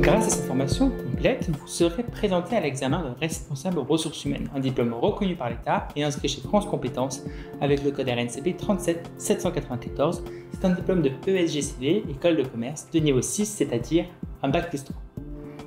Grâce à cette formation complète, vous serez présenté à l'examen de responsable aux ressources humaines, un diplôme reconnu par l'État et inscrit chez France Compétences avec le code RNCP 37794. C'est un diplôme de ESGCV, école de commerce, de niveau 6, c'est-à-dire un bac+3.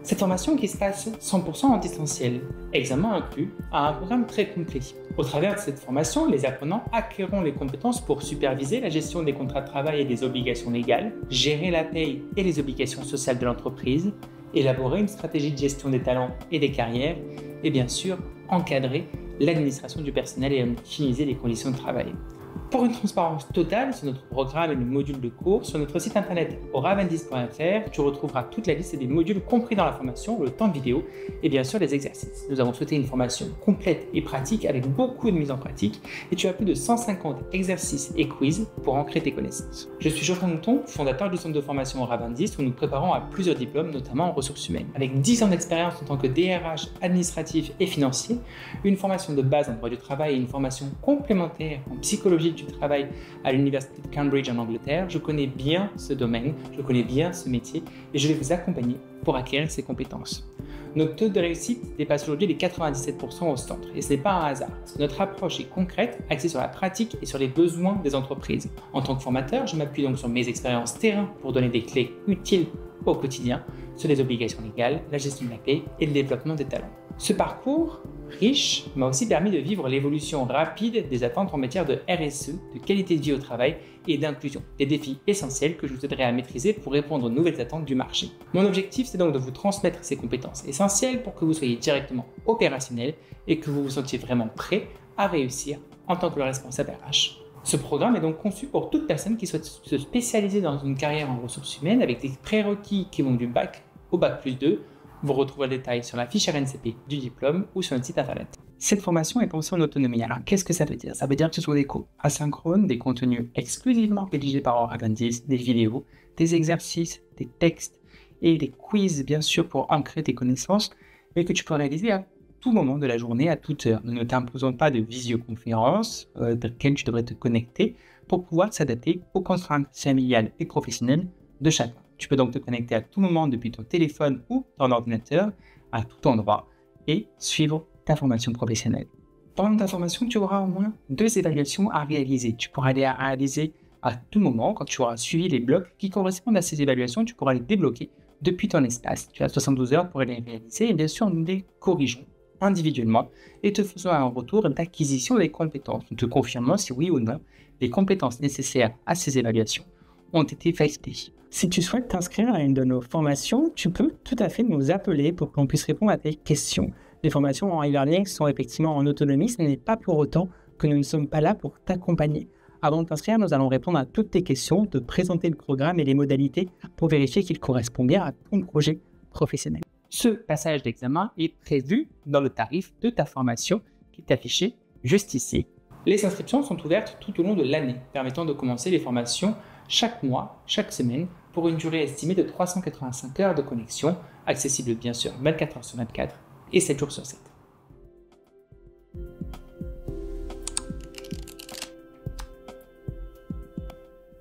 Cette formation qui se passe 100% en distanciel, examen inclus, a un programme très complet. Au travers de cette formation, les apprenants acquerront les compétences pour superviser la gestion des contrats de travail et des obligations légales, gérer la paye et les obligations sociales de l'entreprise, élaborer une stratégie de gestion des talents et des carrières, et bien sûr, encadrer l'administration du personnel et optimiser les conditions de travail. Pour une transparence totale sur notre programme et le module de cours, sur notre site internet aura2010.fr, tu retrouveras toute la liste des modules compris dans la formation, le temps de vidéo et bien sûr les exercices. Nous avons souhaité une formation complète et pratique avec beaucoup de mise en pratique et tu as plus de 150 exercices et quiz pour ancrer tes connaissances. Je suis Geoffrey Mouton, fondateur du centre de formation Aura2010 où nous préparons à plusieurs diplômes, notamment en ressources humaines. Avec 10 ans d'expérience en tant que DRH administratif et financier, une formation de base en droit du travail et une formation complémentaire en psychologie du travail à l'université de Cambridge en Angleterre, je connais bien ce domaine, je connais bien ce métier et je vais vous accompagner pour acquérir ces compétences. Notre taux de réussite dépasse aujourd'hui les 97% au centre et ce n'est pas un hasard. Notre approche est concrète, axée sur la pratique et sur les besoins des entreprises. En tant que formateur, je m'appuie donc sur mes expériences terrain pour donner des clés utiles au quotidien sur les obligations légales, la gestion de la paie et le développement des talents. Ce parcours riche m'a aussi permis de vivre l'évolution rapide des attentes en matière de RSE, de qualité de vie au travail et d'inclusion, des défis essentiels que je vous aiderai à maîtriser pour répondre aux nouvelles attentes du marché. Mon objectif, c'est donc de vous transmettre ces compétences essentielles pour que vous soyez directement opérationnel et que vous vous sentiez vraiment prêt à réussir en tant que responsable RH. Ce programme est donc conçu pour toute personne qui souhaite se spécialiser dans une carrière en ressources humaines avec des prérequis qui vont du bac au bac+2. Vous retrouverez le détail sur la fiche RNCP du diplôme ou sur notre site internet. Cette formation est pensée en autonomie. Alors, qu'est-ce que ça veut dire? Ça veut dire que ce sont des cours asynchrones, des contenus exclusivement rédigés par Aura2010, des vidéos, des exercices, des textes et des quiz, bien sûr, pour ancrer tes connaissances, mais que tu peux réaliser à tout moment de la journée, à toute heure. Nous ne t'imposons pas de visioconférence dans laquelle tu devrais te connecter pour pouvoir s'adapter aux contraintes familiales et professionnelles de chacun. Tu peux donc te connecter à tout moment depuis ton téléphone ou ton ordinateur, à tout endroit, et suivre ta formation professionnelle. Pendant ta formation, tu auras au moins 2 évaluations à réaliser. Tu pourras les réaliser à tout moment. Quand tu auras suivi les blocs qui correspondent à ces évaluations, tu pourras les débloquer depuis ton espace. Tu as 72 heures pour les réaliser et bien sûr, nous les corrigeons individuellement et te faisons un retour d'acquisition des compétences. Nous te confirmons si oui ou non les compétences nécessaires à ces évaluations ont été validées. Si tu souhaites t'inscrire à une de nos formations, tu peux tout à fait nous appeler pour qu'on puisse répondre à tes questions. Les formations en e-learning sont effectivement en autonomie, ce n'est pas pour autant que nous ne sommes pas là pour t'accompagner. Avant de t'inscrire, nous allons répondre à toutes tes questions, te présenter le programme et les modalités pour vérifier qu'il correspond bien à ton projet professionnel. Ce passage d'examen est prévu dans le tarif de ta formation qui est affiché juste ici. Les inscriptions sont ouvertes tout au long de l'année, permettant de commencer les formations chaque mois, chaque semaine, pour une durée estimée de 385 heures de connexion, accessible bien sûr 24 heures sur 24 et 7 jours sur 7.